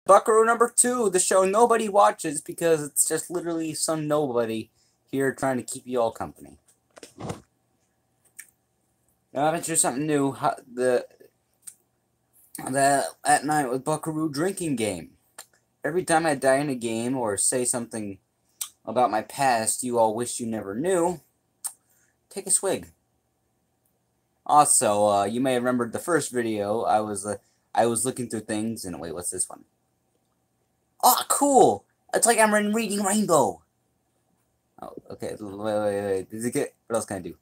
Buckaroo #2, the show nobody watches because it's just literally some nobody here trying to keep you all company. Now, I've introduced something new, the At Night with Buckaroo drinking game. Every time I die in a game or say something about my past you all wish you never knew, take a swig. Also, you may have remembered the first video. I was looking through things and wait, what's this one? Oh, cool! It's like I'm reading Rainbow. Oh, okay. Wait. Does it get? What else can I do?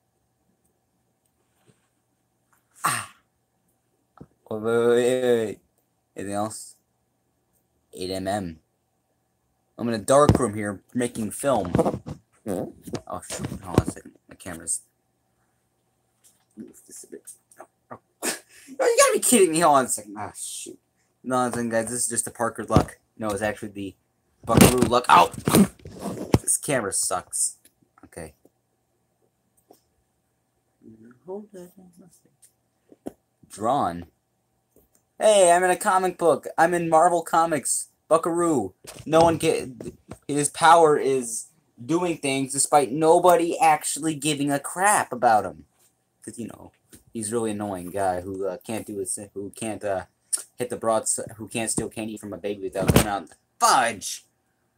Ah. Wait. Anything else? 8mm. I'm in a dark room here making film. Oh shoot! Hold on a second. My camera's. Move this a bit. Oh. You gotta be kidding me! Hold on a second. Ah, shoot. No, guys, this is just the Parker luck. No, it's actually the Buckaroo luck. Ow! This camera sucks. Okay. Drawn. Hey, I'm in a comic book. I'm in Marvel Comics. Buckaroo. No one can. His power is doing things despite nobody actually giving a crap about him. Because, you know, he's a really annoying guy who can't do his. Who can't hit the who can't steal candy from a baby without coming out fudge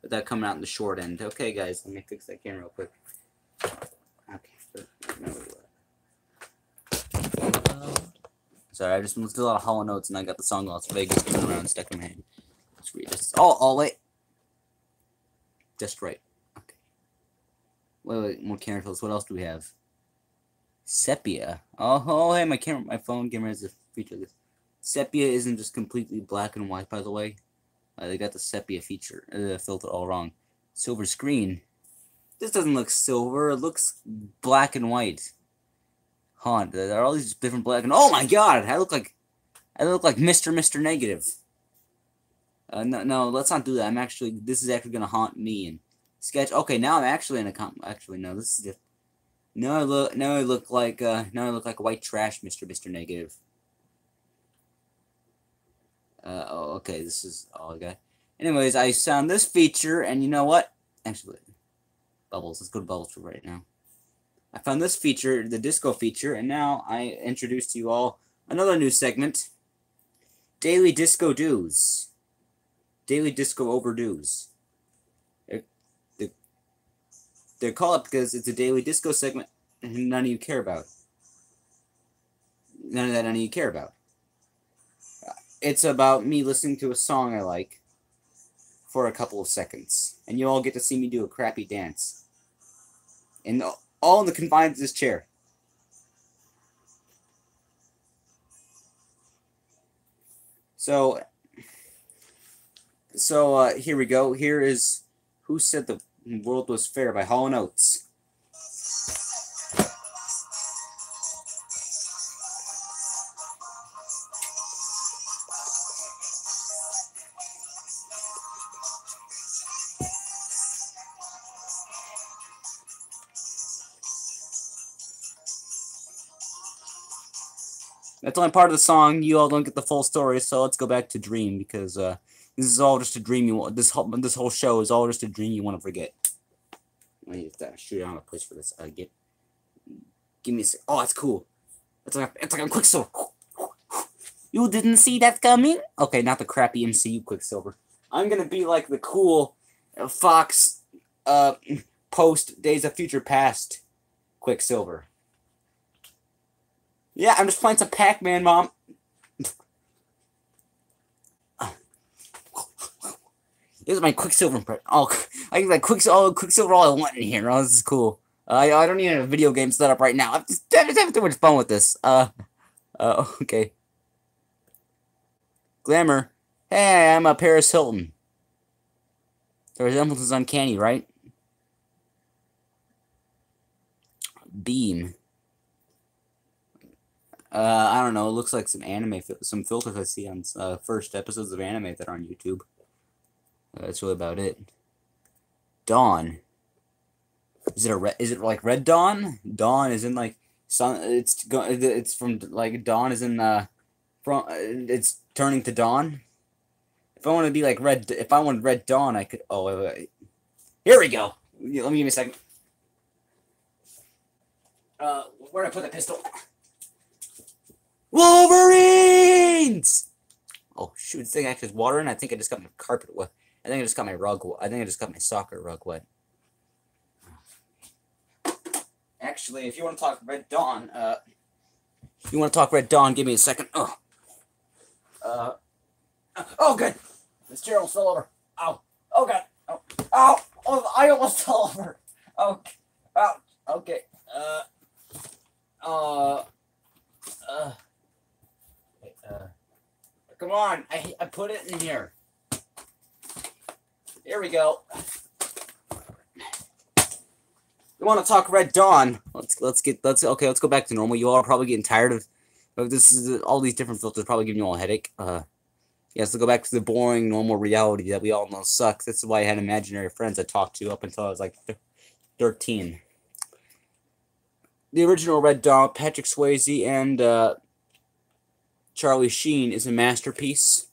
without coming out in the short end. Okay, guys, let me fix that camera real quick. Okay. Sorry, I just listened to a lot of Hollow Notes and I got the song Las Vegas coming around stuck in my head. Let's read this. Oh, wait. Just right. Okay. Wait, more characters. What else do we have? Sepia. Oh, hey, my phone camera has a feature of this. Sepia isn't just completely black and white, by the way. They got the sepia feature filter all wrong. Silver screen. This doesn't look silver. It looks black and white. Huh? There are all these different black and. Oh my God! I look like Mr. Negative. No, let's not do that. This is actually gonna haunt me and sketch. Okay, now I'm actually in a Actually, no. This is just. Now I look like white trash, Mr. Negative. Oh, okay, this is all I got. Anyways, I found this feature, and you know what? Actually, Bubbles. Let's go to Bubbles for right now. I found this feature, the disco feature, and now I introduce to you all another new segment. Daily Disco Dues. Daily Disco Overdues. They're called it because it's a daily disco segment and none of you care about. None of you care about. It's about me listening to a song I like for a couple of seconds. And you all get to see me do a crappy dance. And all in the confines of this chair. So here we go. Here is Who Said the World Was Fair by Hollow Notes. That's only part of the song. You all don't get the full story, so let's go back to Dream this is all just a dream you want. This whole show is all just a dream you want to forget. Let me shoot out a place for this. Give me a sec. Oh, that's cool. It's like a Quicksilver. You didn't see that coming? Okay, not the crappy MCU Quicksilver. I'm gonna be like the cool Fox post Days of Future Past Quicksilver. Yeah, I'm just playing some Pac-Man, Mom. This is my Quicksilver impression. Oh, I think Quicksilver all I want in here. Oh, this is cool. I don't need a video game set up right now. I'm just having too much fun with this. Okay. Glamour. Hey, I'm Paris Hilton. The resemblance is uncanny, right? Beam. I don't know. It looks like some filters I see on first episodes of anime that are on YouTube. That's really about it. Dawn. Is it like Red Dawn? Dawn is in like sun. It's from like dawn is in it's turning to dawn. If I want to be like Red, if I wanted Red Dawn, I could. Oh, wait. Here we go. Let me give me a second. Where'd I put the pistol? Wolverines! Oh shoot! This thing actually has water in it. I think I just got my carpet wet. I think I just got my rug wet. I think I just got my soccer rug wet. Actually, if you want to talk Red Dawn, give me a second. Oh, good. This chair almost fell over. Ow. Oh, God. Oh, ow. Oh, I almost fell over. Oh, ow. Okay. Come on. I put it in here. Here we go. You want to talk Red Dawn? Let's go back to normal. You all are probably getting tired of this. Is all these different filters probably giving you all a headache. Yes, to go back to the boring normal reality that we all know sucks. This is why I had imaginary friends I talked to up until I was like 13. The original Red Dawn, Patrick Swayze and Charlie Sheen, is a masterpiece.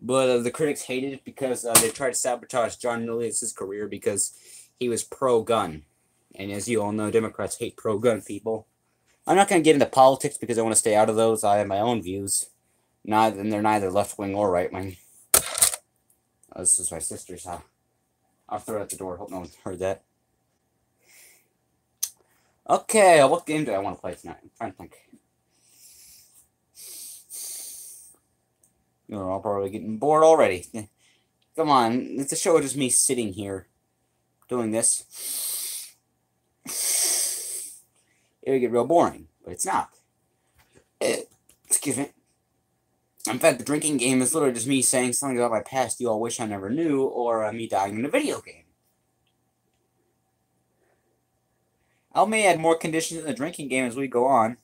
But the critics hated it because they tried to sabotage John Milius' career because he was pro-gun. And as you all know, Democrats hate pro-gun people. I'm not going to get into politics because I want to stay out of those. I have my own views. And they're neither left-wing or right-wing. This is my sister's house. I'll throw it at the door. Hope no one heard that. Okay, what game do I want to play tonight? I'm trying to think. You're all probably getting bored already. Come on, it's a show of just me sitting here doing this. It would get real boring, but it's not. Excuse me. In fact, the drinking game is literally just me saying something about my past you all wish I never knew, or me dying in a video game. I may add more conditions in the drinking game as we go on.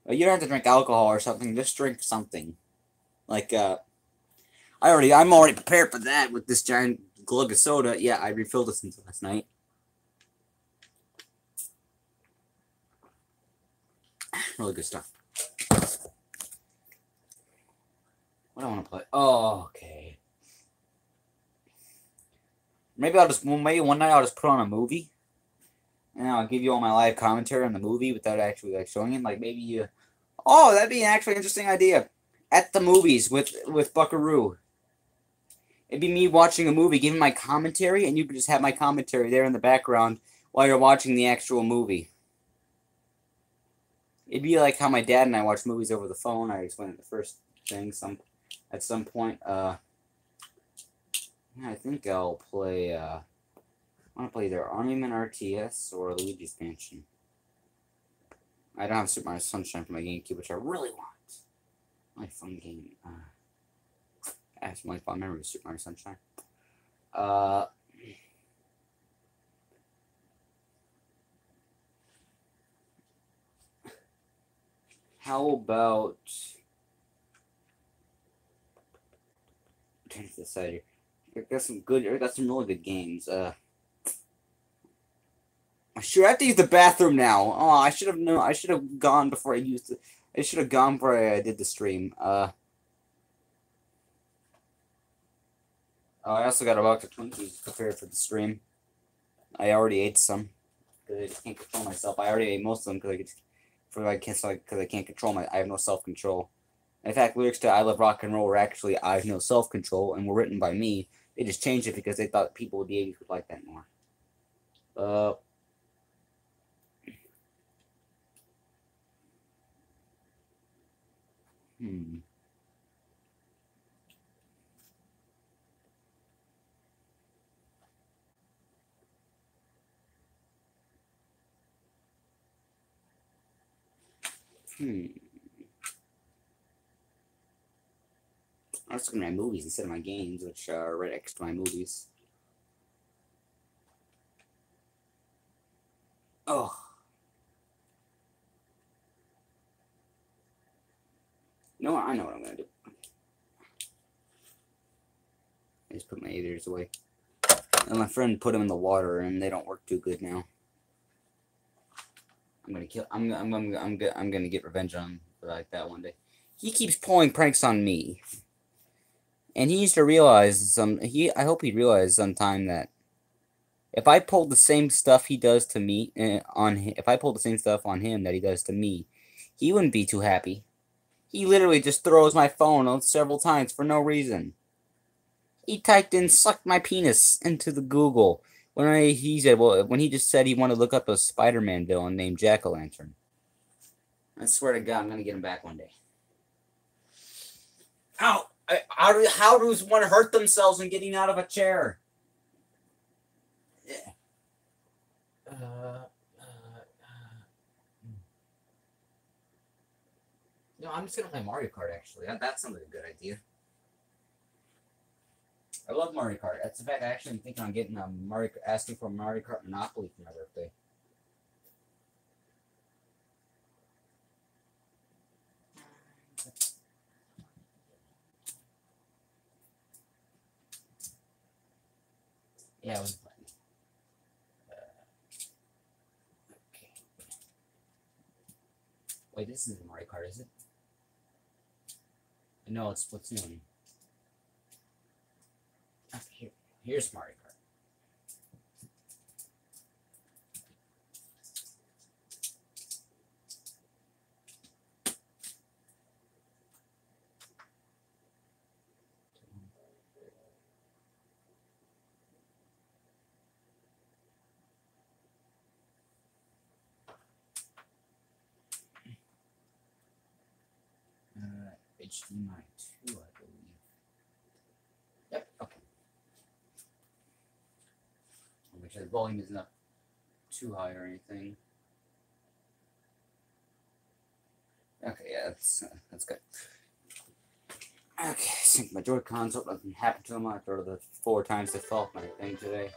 You don't have to drink alcohol or something, just drink something. Like, I'm already prepared for that with this giant glug of soda. Yeah, I refilled this since last night. Really good stuff. What do I want to play? Oh, okay. Maybe one night I'll just put on a movie, and I'll give you all my live commentary on the movie without actually like showing it. Like maybe you. Oh, that'd be an actually interesting idea. At the movies with Buckaroo. It'd be me watching a movie, giving my commentary, and you could just have my commentary there in the background while you're watching the actual movie. It'd be like how my dad and I watch movies over the phone. I explained it the first thing. At some point, I think I'll play, I want to play either Armament RTS or Luigi's Mansion. I don't have Super Mario Sunshine for my GameCube, which I really want. My fun game. I have some fun memories of Super Mario Sunshine. How about... I'm trying to decide here. I got some really good games. Sure, I have to use the bathroom now. Oh, I should have known. I should have gone before I used it. I should have gone before I did the stream. I also got a box of Twinkies prepared for the stream. I already ate some. Because I just can't control myself. I already ate most of them because I can't control I have no self-control. In fact, lyrics to "I Love Rock and Roll" were actually "I Have No Self-Control" and were written by me. They just changed it because they thought people with the 80s would like that more. I was looking at my movies instead of my games, which are right next to my movies. Oh. You know what? I know what I'm going to do. I just put my aviators away. And my friend put them in the water, and they don't work too good now. I'm gonna get revenge on him like that one day. He keeps pulling pranks on me. And he needs to realize I hope he realizes sometime that if I pulled the same stuff he does to me if I pulled the same stuff on him that he does to me, he wouldn't be too happy. He literally just throws my phone out several times for no reason. He typed in "suck my penis" into the Google when he just said he wanted to look up a Spider-Man villain named Jack-o'-lantern. I swear to God, I'm gonna get him back one day. How does one hurt themselves when getting out of a chair? Yeah. No, I'm just gonna play Mario Kart. Actually, that sounds like a good idea. I love Mario Kart. That's the fact. I actually am thinking on getting asking for Mario Kart Monopoly for my birthday. Yeah, I was playing. Okay. Wait, this isn't Mario Kart, is it? No, it's Splatoon. Here's Mario Kart. HDMI 2, I believe. Yep, okay. I'll make sure the volume isn't up too high or anything. Okay, yeah, that's good. Okay, sync my Joy-Cons. Hope nothing happened to them after the 4 times they fell off my thing today.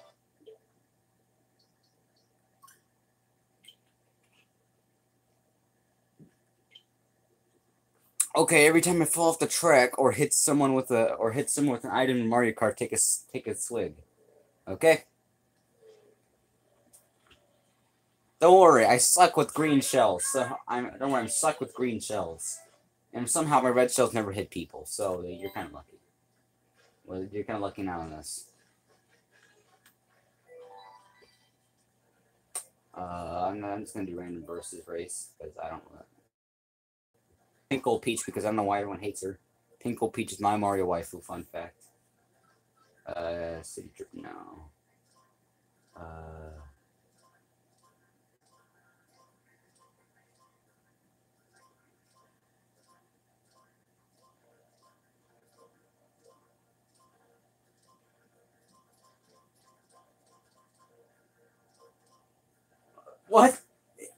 Okay, every time I fall off the track or hit someone with an item in Mario Kart, take a swig. Okay? Don't worry, I suck with green shells. So I'm stuck with green shells. And somehow my red shells never hit people, so you're kind of lucky. Well, you're kind of lucky now on this. I'm just gonna do random versus race because I don't. Pink Gold Peach because I don't know why everyone hates her. Pink Gold Peach is my Mario waifu. Fun fact. City trip now. What?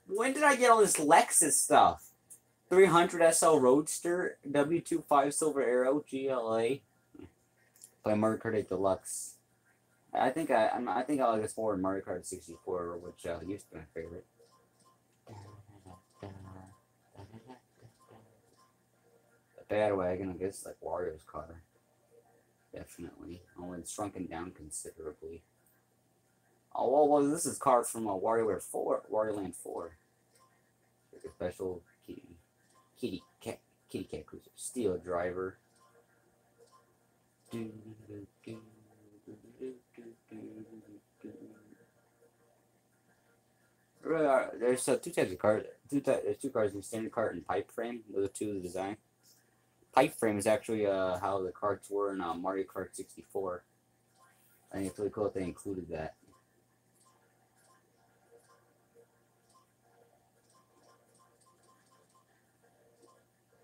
When did I get all this Lexus stuff? 300 SL Roadster, W25 Silver Arrow, GLA. Play Mario Kart 8 Deluxe. I think I like this more in Mario Kart 64, which used to be my favorite. The bad wagon, I guess, like Wario's car. Definitely. Only it's shrunken down considerably. Oh, well, this is cars from WarioWare 4, Wario Land 4. Like a special kitty cat cruiser. Steel driver. There's 2 types of cars. There's 2 cars: in standard cart and pipe frame. Those are 2 of the design. Pipe frame is actually how the carts were in Mario Kart 64. I think it's really cool that they included that.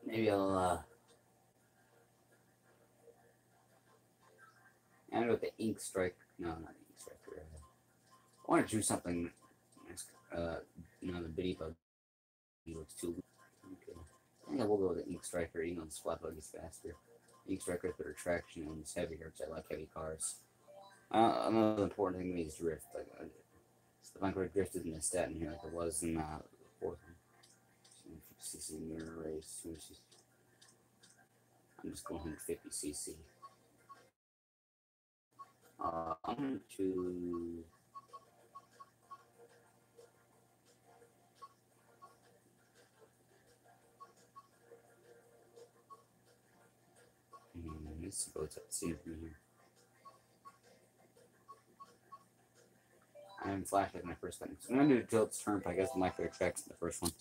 Maybe I'll I'm gonna go with the ink strike. No, not ink striker. I want to do something. The bitty bug. He looks too. Okay. I think I will go with the ink striker. Even though the flat bug is faster. Ink striker has better traction and it's heavier. Because I like heavy cars. Another important thing to me is drift. Like the Buckaroo drift isn't a stat in here like it was in the 4th one. 50cc mirror race. I'm just going 150cc. I'm to. Let's go to see from here. I haven't flashed like my first button. So I'm gonna do Tilt's Turnpike. I guess my favorite tracks in the first one.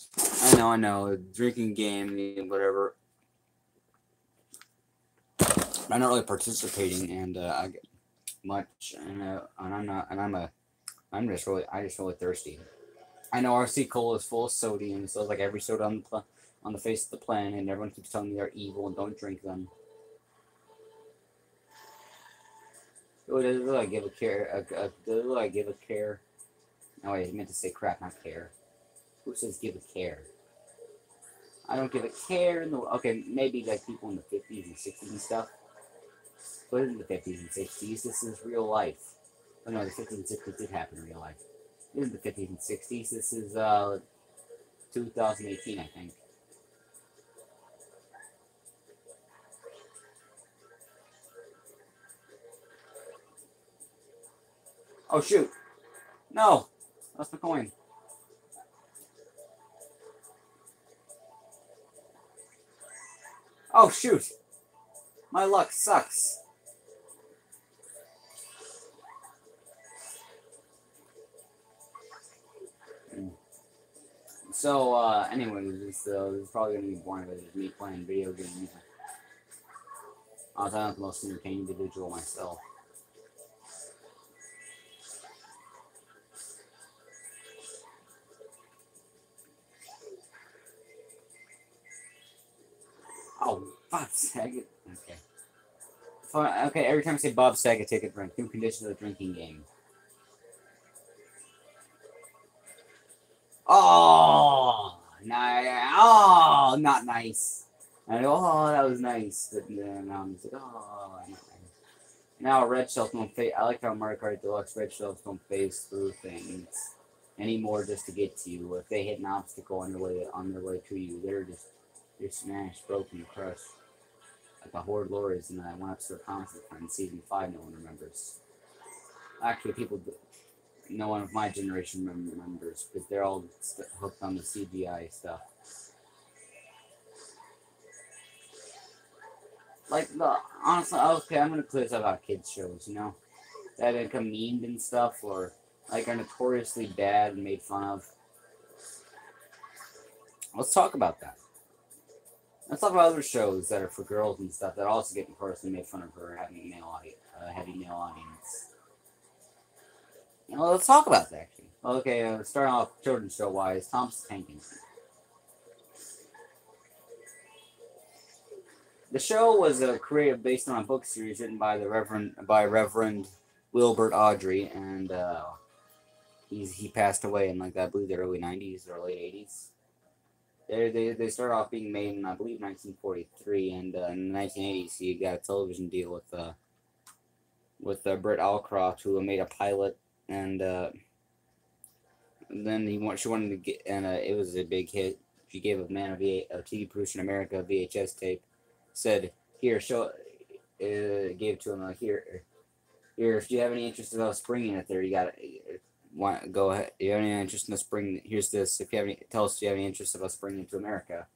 I know. Drinking game, whatever. I'm not really participating, and I get much, and I'm just really thirsty. I know RC Cola is full of sodium, so it's like every soda on the face of the planet, and everyone keeps telling me they're evil and don't drink them. Does I give a care? Does I give a care? No, I meant to say crap, not care. Who says give a care? I don't give a care. Okay, maybe like people in the 50s and 60s and stuff. But in the 50s and 60s, this is real life. Oh no, the 50s and 60s did happen in real life. This is the 50s and 60s. This is 2018, I think. Oh shoot! No, that's my coin. Oh shoot! My luck sucks. So, anyways, this is probably gonna be boring, but it's me playing video games. I'm not the most entertaining individual myself. Oh, Bob Saget. Okay. Okay, every time I say Bob Saget, take a drink. New conditions of the drinking game. Oh, not nice. I go, oh, that was nice. But then I'm just like, oh, not nice. Now red shells don't phase. I like how Mario Kart Deluxe red shells don't phase through things anymore just to get to you. If they hit an obstacle on their way to you, they're smashed, broken, crushed. Like a horde lorries in that one episode of Comics in season 5 no one remembers. Actually, no one of my generation remembers because they're all hooked on the CGI stuff. Like, honestly, okay, I'm gonna clear this up about kids shows, you know, that become memed and stuff, or like are notoriously bad and made fun of. Let's talk about that. Let's talk about other shows that are for girls and stuff that also get notoriously made fun of for having a heavy male audience. You know, let's talk about that actually. Okay, starting off children's show wise, Thomas the Tank Engine. The show was created based on a book series written by Reverend Wilbert Audrey, and he passed away in I believe the early '90s or late '80s. They started off being made in I believe 1943, and in the 1980s he got a television deal with Britt Allcroft, who made a pilot, and then she wanted to get, and it was a big hit. She gave a TV producer in America a VHS tape. Said, here, gave it to him, here, if you have any interest in us bringing it there, you got to go ahead. If you have any interest in us bringing, here's this. If you have tell us if you have any interest in us bringing it to America.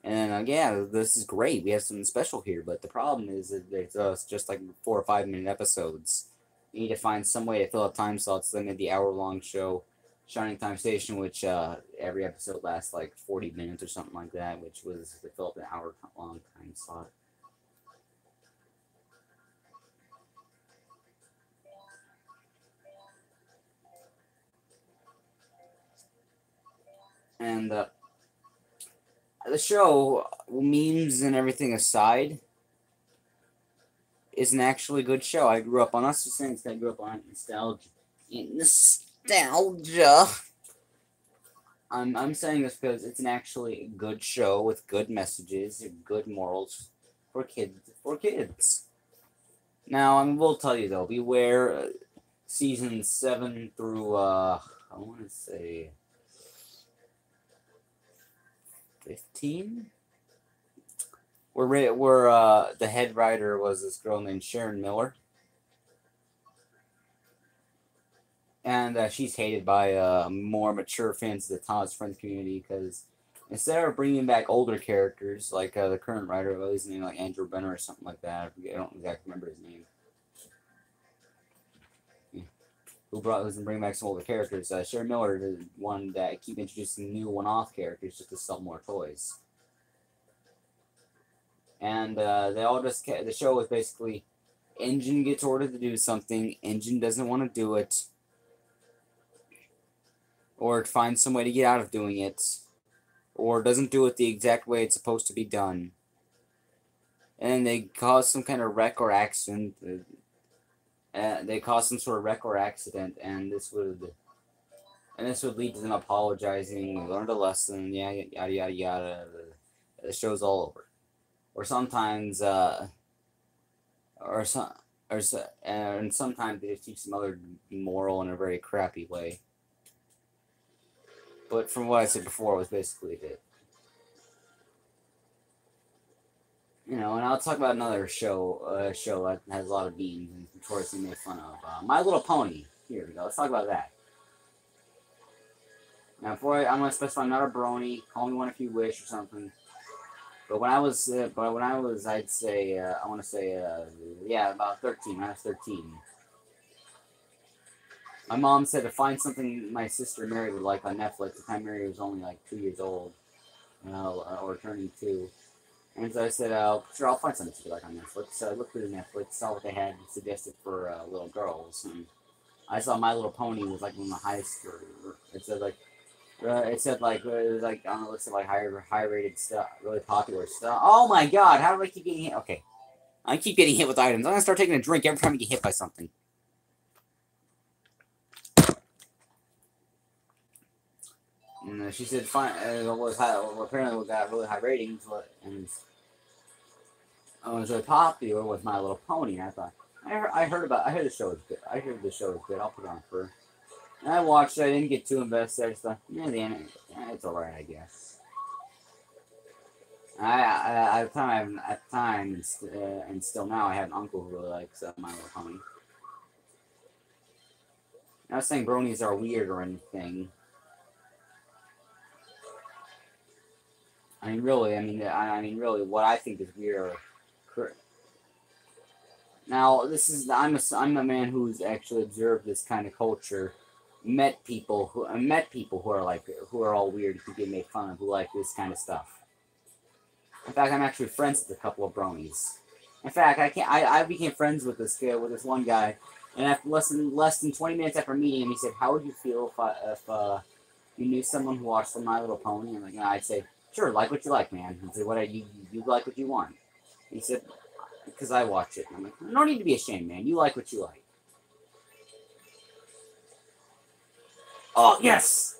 And yeah, this is great. We have something special here, but the problem is that it's just like 4 or 5 minute episodes. You need to find some way to fill up time slots. They made the hour-long show, Shining Time Station, which every episode lasts like 40 minutes or something like that, which was to fill up an hour-long time slot. And the show, memes and everything aside, is an actually good show. I grew up on. Us just saying I grew up on nostalgia. I'm saying this because it's an actually good show with good messages and good morals for kids. Now, I will tell you though, beware season 7 through I want to say 15, where the head writer was this girl named Sharon Miller. And she's hated by more mature fans of the Thomas Friends community because Instead of bringing back older characters, like the current writer, well, his name like Andrew Benner or something like that. I don't exactly remember his name. Yeah. Who's bringing back some older characters? Sherry Miller is one that keep introducing new one-off characters just to sell more toys. And they all just the show was basically Engine gets ordered to do something, Engine doesn't want to do it, or finds some way to get out of doing it, or doesn't do it the exact way it's supposed to be done, and they cause some kind of wreck or accident. They cause some sort of wreck or accident, and this would lead to them apologizing. We learned a lesson, yada yada yada. The show's all over. Or sometimes, and sometimes they just teach some other moral in a very crappy way. But from what I said before, it was basically it. You know, and I'll talk about another show that has a lot of memes and notoriously made fun of. My Little Pony. Here we go. Let's talk about that. Now, I'm gonna specify I'm not a brony. Call me one if you wish or something. But when I was, I'd say, I want to say, yeah, about 13. I was 13. My mom said to find something my sister Mary would like on Netflix. At the time Mary was only like 2 years old, or turning 2. And so I said, sure, I'll find something to like on Netflix. So I looked through Netflix, saw what they had suggested for little girls, and I saw My Little Pony was like one of the highest. It said like it was like on the list of like high rated stuff, really popular stuff. Oh my god, how do I keep getting hit? Okay, I keep getting hit with items. I'm gonna start taking a drink every time I get hit by something. And she said, "Fine." Apparently, we got really high ratings, and it was really popular with My Little Pony. And I thought, I heard the show is good. I heard the show is good. I'll put it on for. And I watched it. I didn't get too invested. I just thought, it's alright, I guess. At the time, and still now, I have an uncle who really likes My Little Pony. I'm not saying bronies are weird or anything. I mean, really, what I think is weird. Now, I'm a man who's actually observed this kind of culture. Met people who are all weird, who get made fun of, who like this kind of stuff. In fact, I'm actually friends with a couple of bronies. In fact, I became friends with this one guy, and after less than 20 minutes after meeting him, he said, "How would you feel if you knew someone who watched the My Little Pony?" And like, I'd say, "Sure, like what you like, man." He'd say, "What you like what you want?" He said, "Because I watch it." And I'm like, "No need to be ashamed, man. You like what you like." Oh, yes!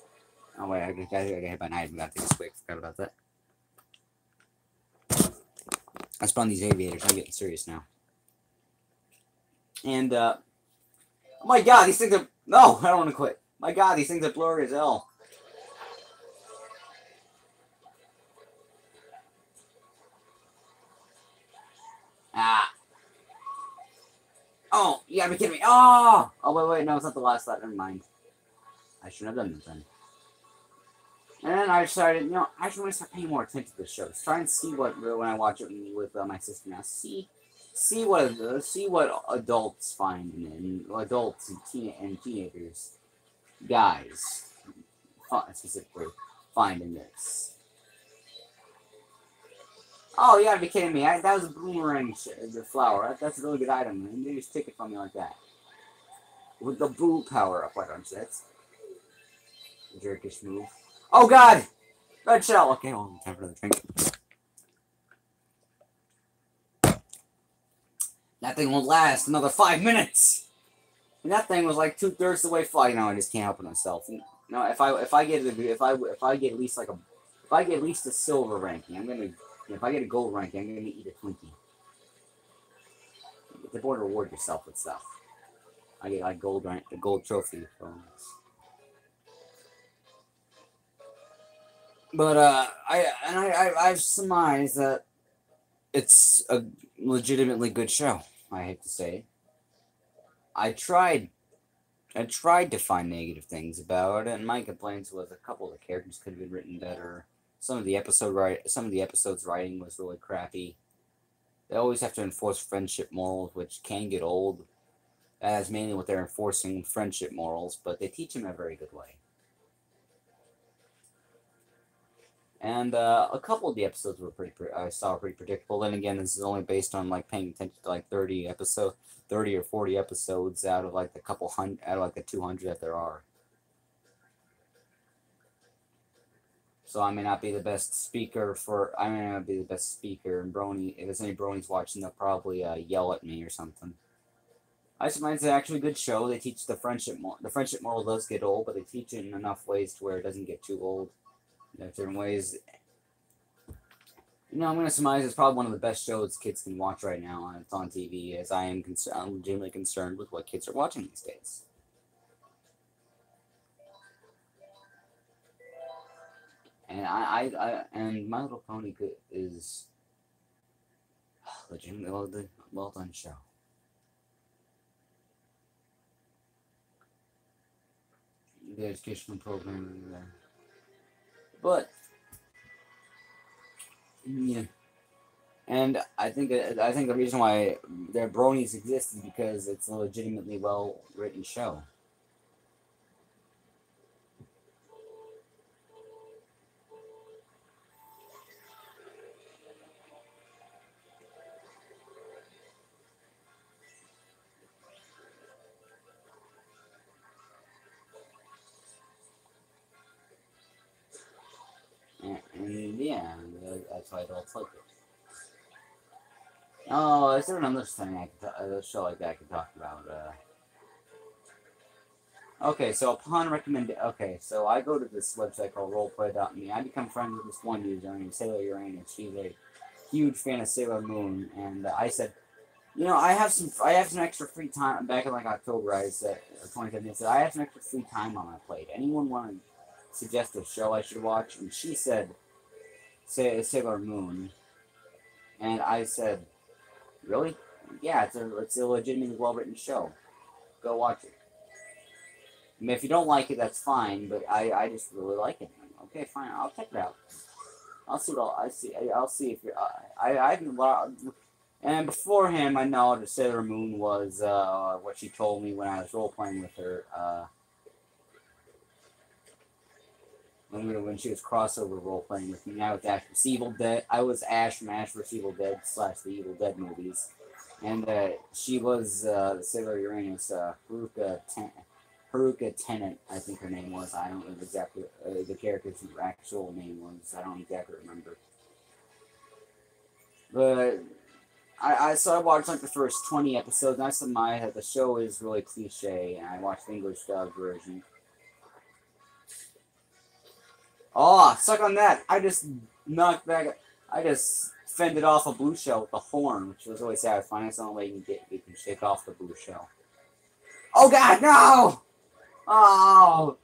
Oh, wait, I got hit by an item. I gotta take this quick. Forgot about that. I spawned these aviators. I'm getting serious now. And, oh my god, these things are... No, I don't want to quit. My god, these things are blurry as hell. Ah. Oh, you gotta be kidding me. Oh! Oh, wait, no, it's not the last slap. Never mind. I shouldn't have done that then. And then I decided, I should want to start paying more attention to the shows. Try and see what, when I watch it with my sister now, see what adults find in it, adults and teenagers, guys, specifically, find in this. Oh, you gotta be kidding me! That was a boomerang, the flower. That's a really good item. And they just take it from me like that with the boo power up. Why don't you? That's a jerkish move. Oh god! Red shell! Okay, well, time for another drink. That thing won't last another 5 minutes! And that thing was like 2/3 the way flying. No, I just can't help it myself. If I get at least a silver ranking, if I get a gold ranking, I'm gonna eat a Twinkie. Get the board, reward yourself with stuff. I get like a gold trophy bonus. But I've surmised that it's a legitimately good show. I hate to say it. I tried to find negative things about it, and my complaints was a couple of the characters could have been written better. Some of the episodes writing was really crappy. They always have to enforce friendship morals, which can get old. That is mainly what they're enforcing, friendship morals, but they teach them in a very good way. And a couple of the episodes were I saw pretty predictable. Then again, this is only based on like paying attention to like 30 or 40 episodes out of like out of like the 200 that there are. So I may not be the best speaker and Brony, if there's any Bronies watching, they'll probably yell at me or something. I just find it's actually a good show. They teach the friendship moral. The friendship moral does get old, but they teach it in enough ways to where it doesn't get too old. There are certain ways. I'm going to surmise it's probably one of the best shows kids can watch right now. It's on TV, as I'm legitimately concerned with what kids are watching these days. And and My Little Pony is legitimately well done show. The educational program there, but yeah. And I think the reason why their bronies exist is because it's a legitimately well written show. And yeah, that's why I don't like it. Oh, is there another thing a show like that I can talk about? Okay, so okay, so I go to this website called roleplay.me. I become friends with this one user named Sailor Uranus. She's a huge fan of Sailor Moon, and I said, I have some extra free time back in like October. I said, 2017. I said I have some extra free time on my plate. Anyone want to suggest a show I should watch? And she said, Sailor Moon, and I said, really? Yeah, it's a legitimately well written show. Go watch it. I mean, if you don't like it, that's fine. But I just really like it. Okay, fine. I'll check it out. I'll see what I see. I'll see if you're. And beforehand, my knowledge of Sailor Moon was what she told me when I was role playing with her. When she was crossover role playing with me, I was Ash vs Evil Dead. I was Ash from Ash vs Evil Dead / the Evil Dead movies, and she was Sailor Uranus, Haruka Tennant, I think her name was. I don't know exactly the character's actual name was. I don't exactly remember. But so I watched like the first 20 episodes, and I surmised that the show is really cliche, and I watched the English dub version. Oh, suck on that! I just knocked back. I just fended off a blue shell with a horn, which was really satisfying. That's the only way you can shake off the blue shell. Oh God, no! Oh,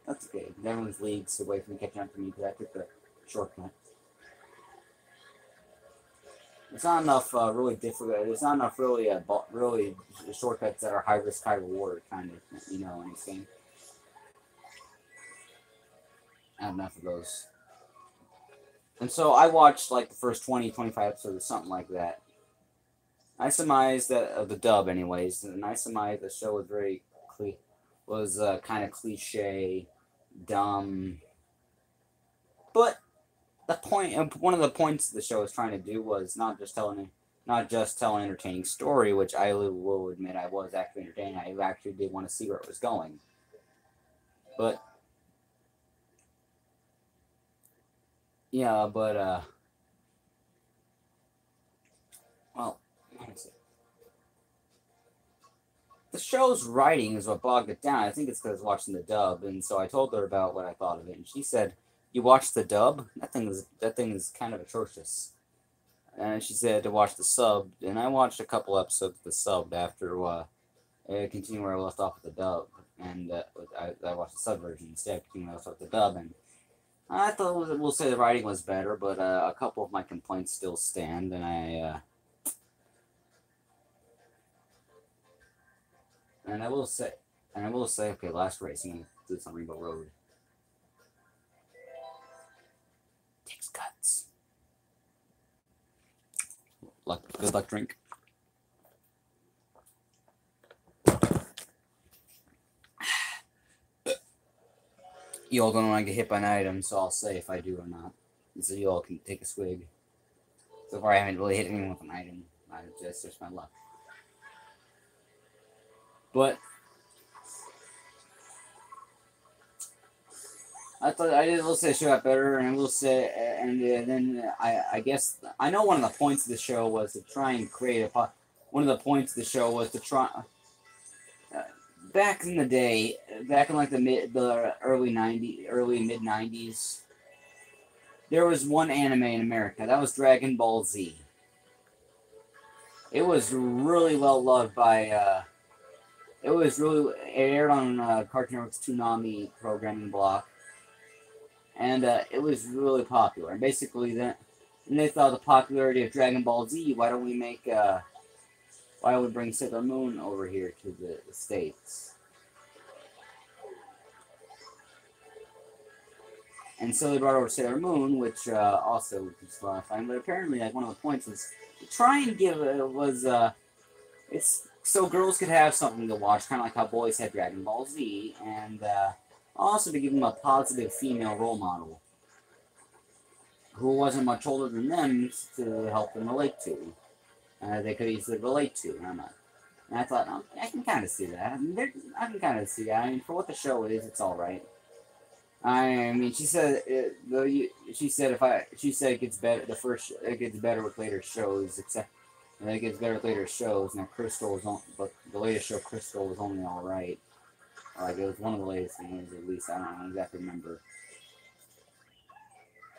that's okay. Everyone's leagues away from catching up to me because I took the shortcut. There's not enough really difficult. There's not enough really shortcuts that are high risk, high reward kind of in this game. Not enough of those. And so I watched like the first 20, 25 episodes or something like that. I surmised that the dub, anyways, and I surmised the show was kind of cliche, dumb. But one of the points the show was trying to do was not just tell an entertaining story, which I will admit I was actually entertained. I actually did want to see where it was going. But yeah, but well, the show's writing is what bogged it down. I think it's because I was watching the dub, and so I told her about what I thought of it, and she said, "You watched the dub? That thing is kind of atrocious." And she said to watch the sub, and I watched a couple episodes of the sub after continuing where I left off with the dub, and I watched the sub version instead, continuing where I left off with the dub, and I thought we'll say the writing was better, but a couple of my complaints still stand, and I will say, okay, last race, I'm gonna do this on Rainbow Road. Good luck drink. You all don't want to get hit by an item, so I'll say if I do or not. So you all can take a swig. So far I haven't really hit anyone with an item. I just my luck. But I thought I will say the show got better, and I will say, and then I guess I know one of the points of the show was to try and create a. One of the points of the show was to try. Back in the day, back in like the early mid 90s, there was one anime in America. That was Dragon Ball Z. It was really well loved by. It aired on Cartoon Network's Toonami programming block. And it was really popular. And basically, and they thought the popularity of Dragon Ball Z, why don't we bring Sailor Moon over here to the States? And so they brought over Sailor Moon, which also was a lot of fun. But apparently, like, one of the points was to try and give it's so girls could have something to watch, kind of like how boys had Dragon Ball Z, and also to give them a positive female role model who wasn't much older than them to help them relate to. They could easily relate to. And I thought, oh, I can kind of see that. I can kind of see that. I mean, for what the show is, it's all right. I mean, she said it gets better. It gets better with later shows, except. And it gets better with later shows. Now, but the latest show, Crystal, was only all right. Like, it was one of the latest things, at least. I don't exactly remember.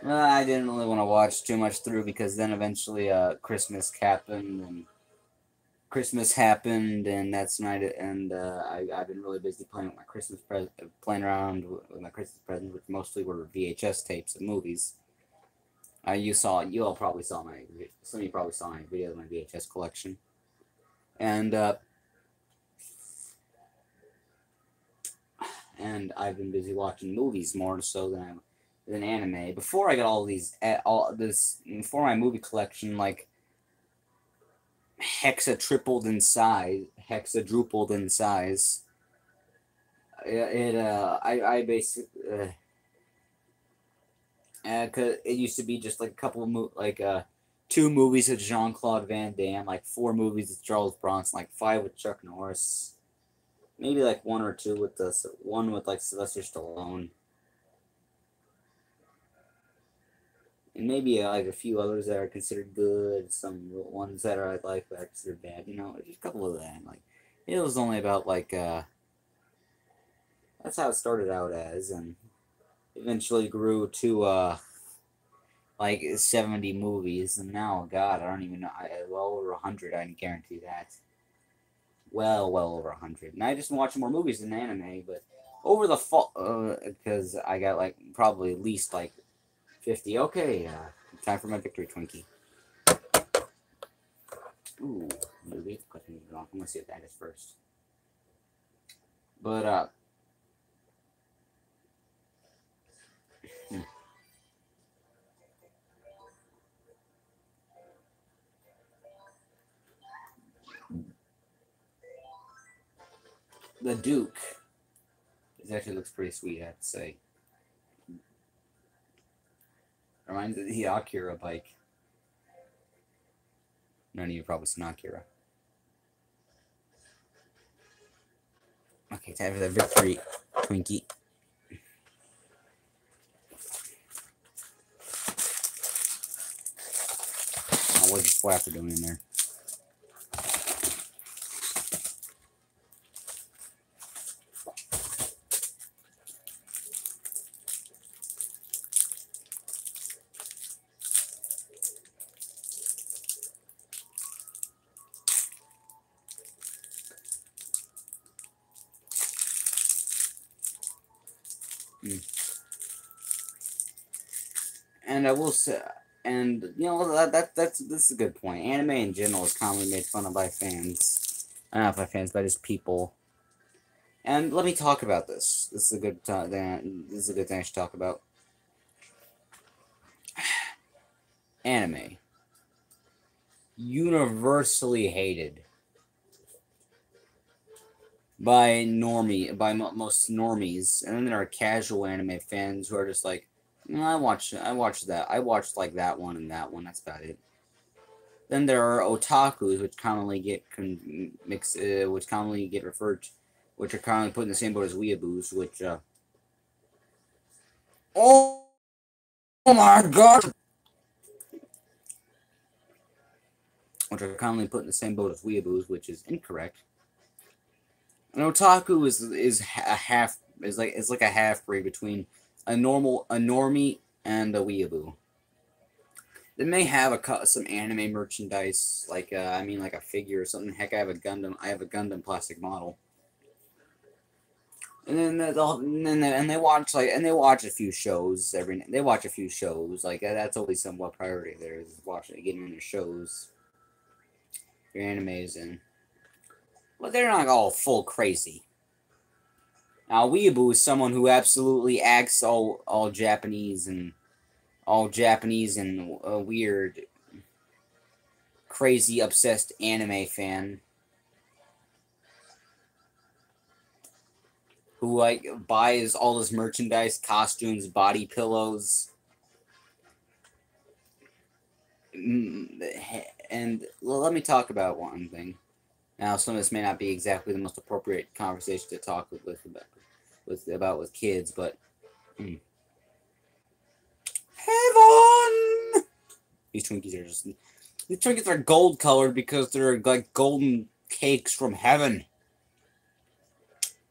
Well, I didn't really want to watch too much through because then eventually Christmas happened, and that's night, and I've been really busy playing with my playing around with my Christmas presents, which mostly were VHS tapes of movies. Some of you probably saw my video of my VHS collection, and I've been busy watching movies more so than anime. Before I got before my movie collection, like, hexadrupled in size. I basically. Cause it used to be just like a couple of 2 movies with Jean-Claude Van Damme, like 4 movies with Charles Bronson, like 5 with Chuck Norris, maybe like 1 or 2 with one with like Sylvester Stallone, and maybe like a few others that are considered good, some ones that are like but are considered bad. You know, just a couple of that. Like, it was only about like that's how it started out as, and eventually grew to like 70 movies, and now, God, I don't even know. Well over 100, I can guarantee that. Well over 100, and I just watch more movies than anime. But over the fall, because I got like probably at least like 50. Okay, time for my victory Twinkie. Ooh, movie. I'm gonna see what that is first. But the Duke. It actually looks pretty sweet, I have to say. Reminds me of the Akira bike. None of you probably seen Akira. Okay, time for the victory Twinkie. Oh, what's the flapper doing in there? And I will say, and you know this is a good point. Anime in general is commonly made fun of by fans, not by fans, by just people. And let me talk about this. This is a good time. This is a good thing I should talk about. Anime. universally hated by most normies, and then there are casual anime fans who are just like, I watched that. I watched like that one and that one. That's about it. Then there are otakus, which commonly get which commonly get referred to, which are commonly put in the same boat as weeaboos, which oh my god, which are commonly put in the same boat as weeaboos, which is incorrect. An otaku is like a half breed between a normie and a weeaboo. They may have some anime merchandise, like like a figure or something. Heck, I have a Gundam plastic model. And then they watch a few shows they watch a few shows, like that's always somewhat priority there, is watching, getting into shows, your animes, and well, they're not all full crazy. Now, weeaboo is someone who absolutely acts all Japanese and weird, crazy, obsessed anime fan who like buys all this merchandise, costumes, body pillows, and let me talk about one thing. Now, some of this may not be exactly the most appropriate conversation to talk with kids, but heaven. These trinkets are gold colored because they're like golden cakes from heaven.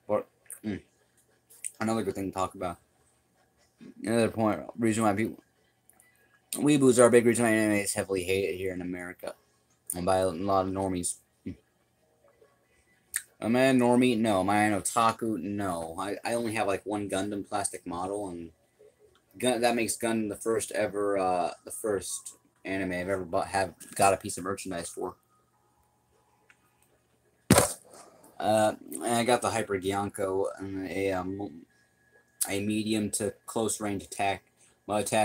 But another good thing to talk about. Another reason why weeaboos are a big reason why anime is heavily hated here in America, and by a lot of normies. Am I a normie? No. Am I an otaku? No. I only have like one Gundam plastic model, and that makes Gundam the first anime I've ever got a piece of merchandise for. And I got the Hyper Gyanko, a medium to close range attack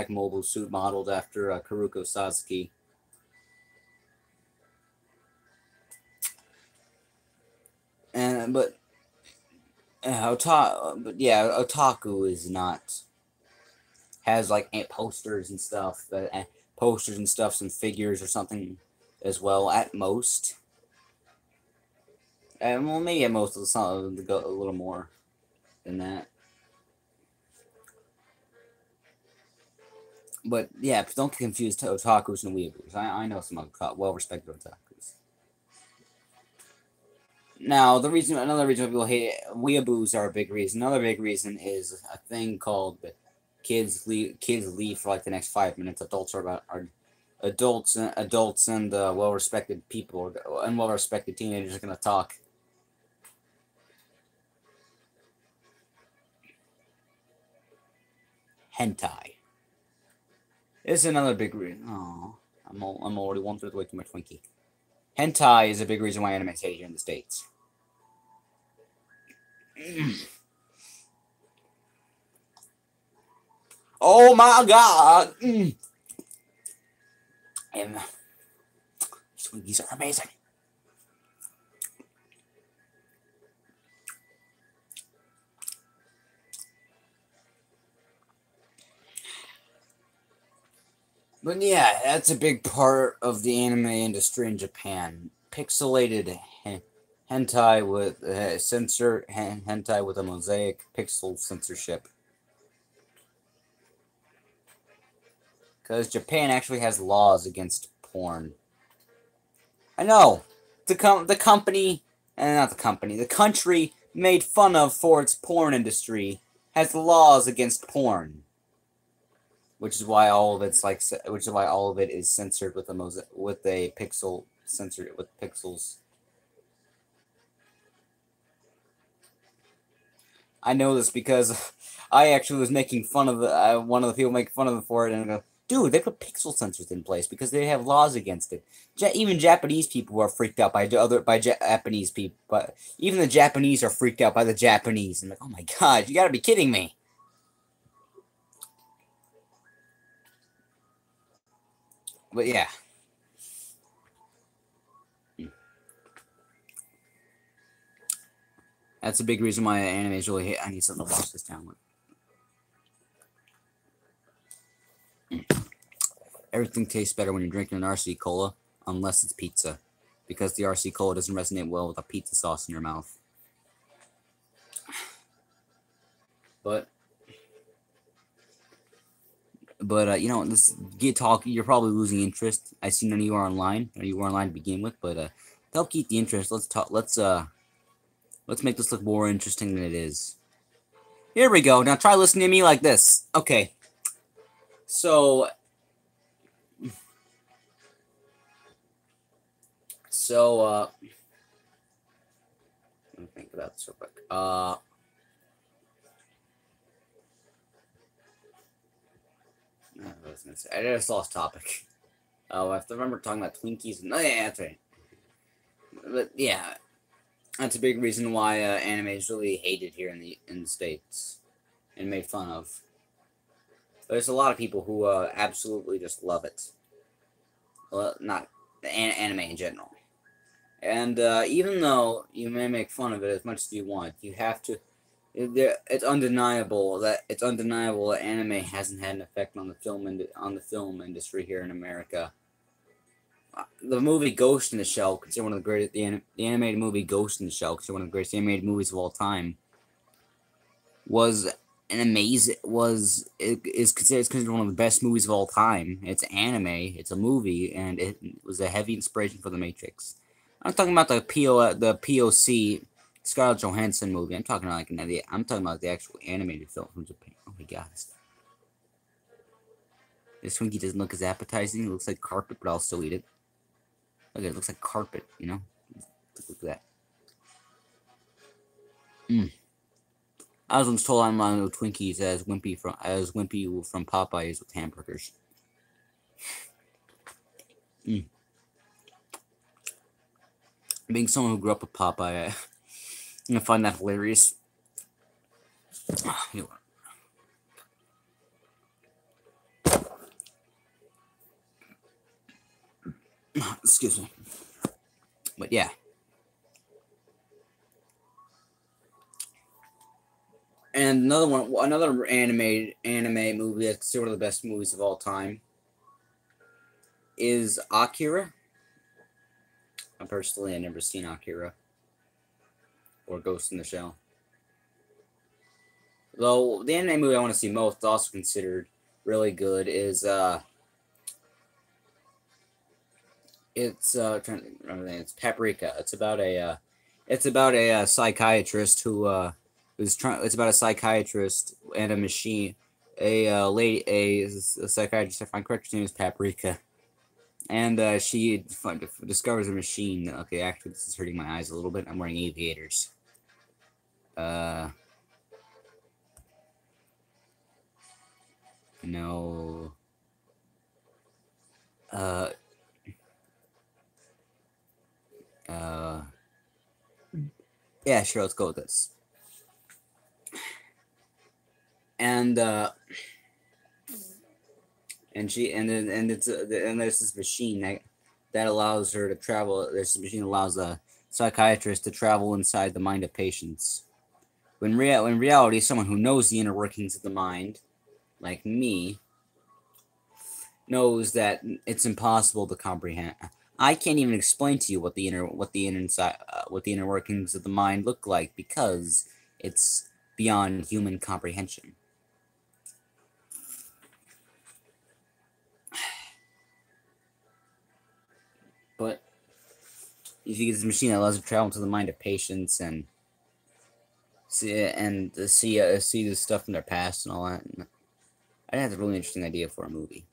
mobile suit modeled after Karuko Sasuke. But otaku is not, has like posters and stuff, some figures or something as well at most. Well, maybe at most a little more than that. But yeah, don't confuse otakus and weeaboos. I know some well-respected otakus. Now, another reason people hate weeaboos are a big reason. Another big reason is a thing called kids leave for like the next 5 minutes. Adults and well-respected people and well-respected teenagers are gonna talk. Hentai. This is another big reason. Oh, I'm already 1/3 way through my Twinkie. Hentai is a big reason why anime is hated here in the States. Oh my god! And Twinkies are amazing. But yeah, that's a big part of the anime industry in Japan. Pixelated hentai with hentai with a mosaic pixel censorship. Because Japan actually has laws against porn. I know. The country made fun of for its porn industry has laws against porn. Which is why all of it is censored with a pixel censored with pixels. I know this because I actually was making fun of one of the people making fun of them for it, and I go, dude, they put pixel sensors in place because they have laws against it. Even Japanese people are freaked out by Japanese people, but even the Japanese are freaked out by the Japanese. And like, oh my god, you gotta be kidding me. But yeah. That's a big reason why animes really hate. I need something to wash this down with. Everything tastes better when you're drinking an RC Cola, unless it's pizza, because the RC Cola doesn't resonate well with a pizza sauce in your mouth. But you know, this get talk. You're probably losing interest. I see none of you are online. None of you were online to begin with, but to help keep the interest, let's talk. Let's make this look more interesting than it is. Here we go. Now try listening to me like this. Okay. So let me think about this real quick. I was gonna say, I just lost topic. Oh, I have to remember talking about Twinkies. No, yeah, that's right. But yeah, that's a big reason why anime is really hated here in the States and made fun of. There's a lot of people who absolutely just love it. Well, not anime in general. And even though you may make fun of it as much as you want, you have to. It's undeniable that anime hasn't had an effect on the film industry here in America. The movie Ghost in the Shell, considered one of the greatest, the animated movie Ghost in the Shell, considered one of the greatest animated movies of all time, is considered one of the best movies of all time. It's anime, it's a movie, and it was a heavy inspiration for The Matrix. I'm talking about the POC Scarlett Johansson movie. I'm talking about the actual animated film from Japan. Oh my god. This Twinkie doesn't look as appetizing. It looks like carpet, but I'll still eat it. Look, it looks like carpet, you know? Look at that. I was once told I'm on Twinkies as Wimpy from Popeyes with hamburgers. Being someone who grew up with Popeye, I find that hilarious. Excuse me. But yeah. And another anime movie that's considered one of the best movies of all time is Akira. Personally, I've never seen Akira or Ghost in the Shell. Though the anime movie I want to see most, also considered really good, is it's trying to remember the name. It's Paprika. It's about a psychiatrist who it's about a psychiatrist and a machine, a psychiatrist. If I'm correct, her name is Paprika. And she discovers a machine. Okay, actually, this is hurting my eyes a little bit. I'm wearing aviators. No. Yeah, sure, let's go with this. And there's this machine that allows her to travel. This machine allows a psychiatrist to travel inside the mind of patients. In reality, someone who knows the inner workings of the mind, like me, knows that it's impossible to comprehend. I can't even explain to you what the inner workings of the mind look like, because it's beyond human comprehension. But if you get this machine that allows you to travel into the mind of patients and see the stuff from their past and all that, I think that's a really interesting idea for a movie.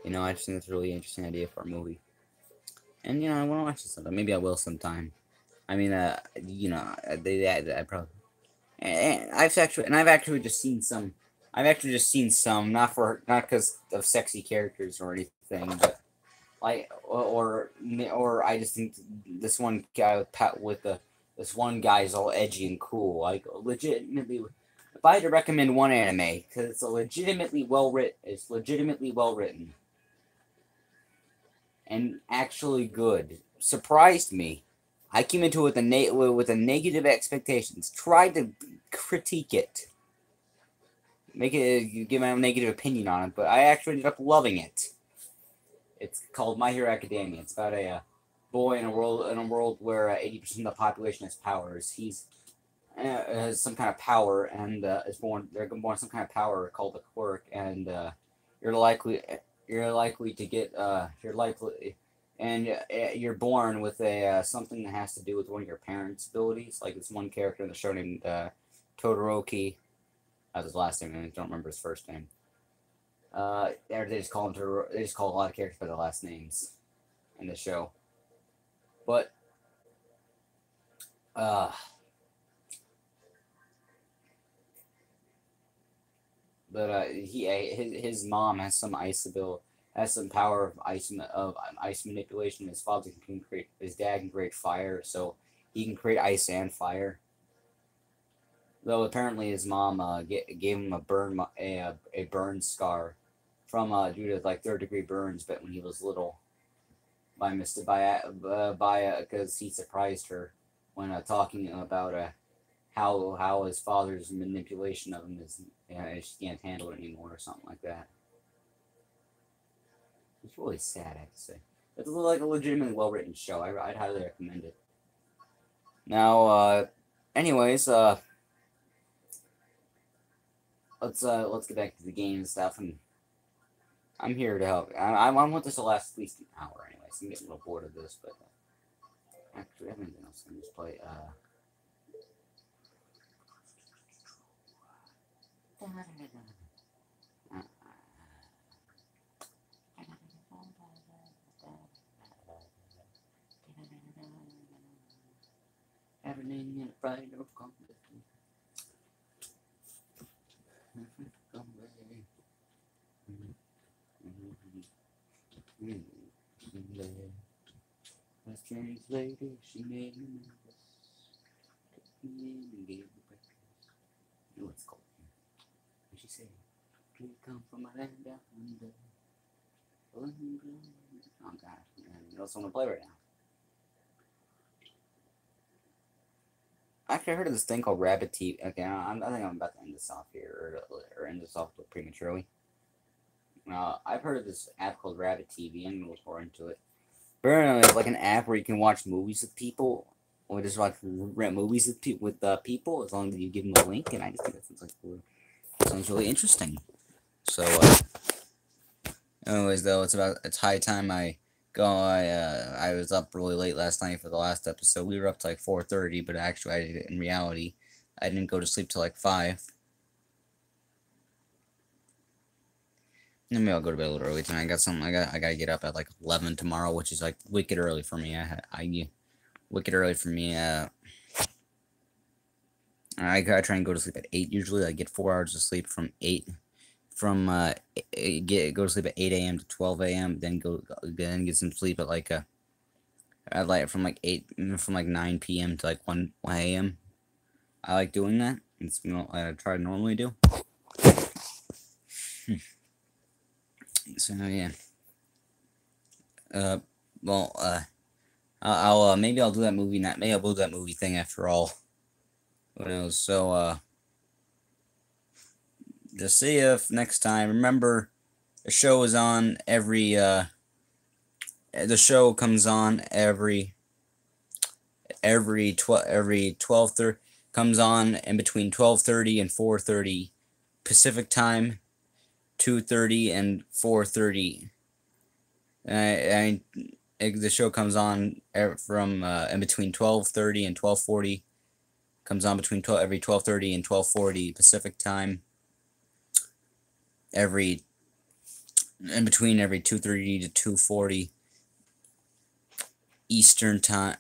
You know, I just think that's a really interesting idea for a movie. And you know, I want to watch this sometime. Maybe I will sometime. I mean, you know, I probably. And I've actually just seen some. I've actually just seen some, not because of sexy characters or anything, but like, or I just think this one guy this one guy is all edgy and cool. Like, legitimately, if I had to recommend one anime, because it's legitimately well written, and actually good, surprised me. I came into it with a negative expectations. Tried to critique it, give my own negative opinion on it, but I actually ended up loving it. It's called My Hero Academia. It's about a boy in a world where 80% of the population has powers. He's has some kind of power and is born. They're born with some kind of power called a quirk, and you're likely to get you're born with a something that has to do with one of your parents' abilities. Like this one character in the show named Todoroki. That's his last name, and I don't remember his first name. They just call him they just call a lot of characters by their last names in the show. But his mom has some has some power of ice manipulation. His father can create, his dad can create fire, so he can create ice and fire. Though apparently his mom gave him a burn scar from due to like third-degree burns, but when he was little, because he surprised her when talking about how his father's manipulation of him is she can't handle it anymore or something like that. It's really sad, I have to say. It's like a legitimately well-written show. I'd highly recommend it. Now, anyways, let's get back to the game and stuff, and I'm here to help. I want this to last at least an hour, anyways. I'm getting a little bored of this, but actually, I have anything else. I can just play. Everything in pride of conflict. A strange lady, she made me nervous. Took me in and gave me breakfast. You know what it's called. What she say? Do you come from a land down under? Oh god, you know what I want to play right now. Actually, I heard of this thing called Rabbit TV. Okay, I think I'm about to end this off here, or end this off prematurely. I've heard of this app called Rabbit TV. I'm gonna look more into it. Apparently, it's like an app where you can watch movies with people, or just like rent movies with people, as long as you give them a link. And I just think that sounds really interesting. So, anyways, though, it's high time I go. I was up really late last night for the last episode. We were up to like 4:30, but actually, in reality, I didn't go to sleep till like 5. Maybe I'll go to bed a little early tonight. I got something. I gotta get up at like 11 tomorrow, which is like wicked early for me. Wicked early for me. I try and go to sleep at 8 usually. I get 4 hours of sleep from 8. Go to sleep at 8 a.m. to 12 a.m. Then get some sleep at like from like 9 p.m. to like 1 a.m. I like doing that. It's what I try to normally do. So yeah. Maybe I'll do that movie. Maybe I'll do that movie thing after all. Who knows? So just see if next time. Remember, the show is on every. The show comes on every 12:30. Comes on in between 12:30 and 4:30 Pacific time. 2:30 and 4:30. The show comes on from in between 12:30 and 12:40. Comes on between every 12:30 and 12:40 Pacific time. In between every 2:30 to 2:40 Eastern time.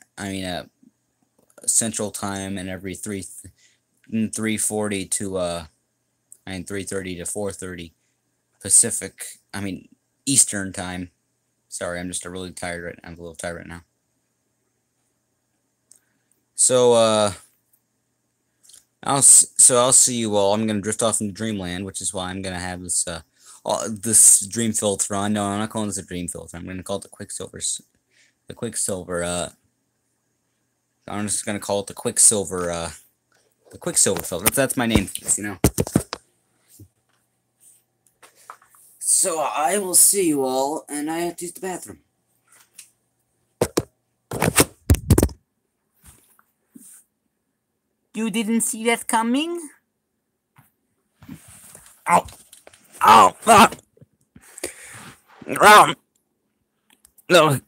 Central time, and every 3:40 to 3:30 to 4:30 Pacific. Eastern time. Sorry, I'm just really tired right now. I'm a little tired right now. So I'll see you all. I'm gonna drift off into dreamland, which is why I'm gonna have this this dream filter on. No, I'm not calling this a dream filter. I'm gonna call it the Quicksilver. I'm just gonna call it the Quicksilver filter. That's my name for this, you know. So I will see you all, and I have to use the bathroom. You didn't see that coming? Ow! Ow! Ah! No!